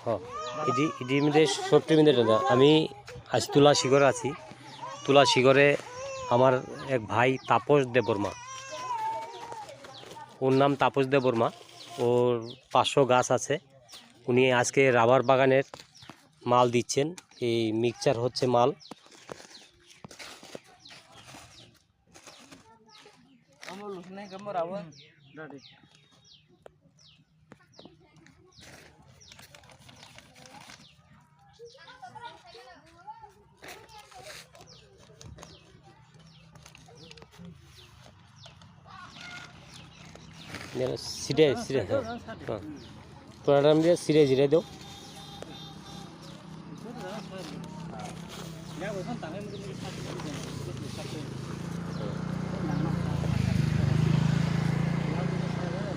হ্যাঁ এটি মধ্যে সবটির মধ্যে আমি আজ তুলা শিখরে আছি। তুলা শিখরে আমার এক ভাই তাপস দেববর্মা, ওর নাম তাপস দেববর্মা। ওর 500 গাছ আছে। উনি আজকে রাবার বাগানের মাল দিচ্ছেন। এই মিক্সচার হচ্ছে মাল। সিরে সিরে হ্যাঁ হ্যাঁ পুরাটা দিয়ে সিরে জিরে দাও।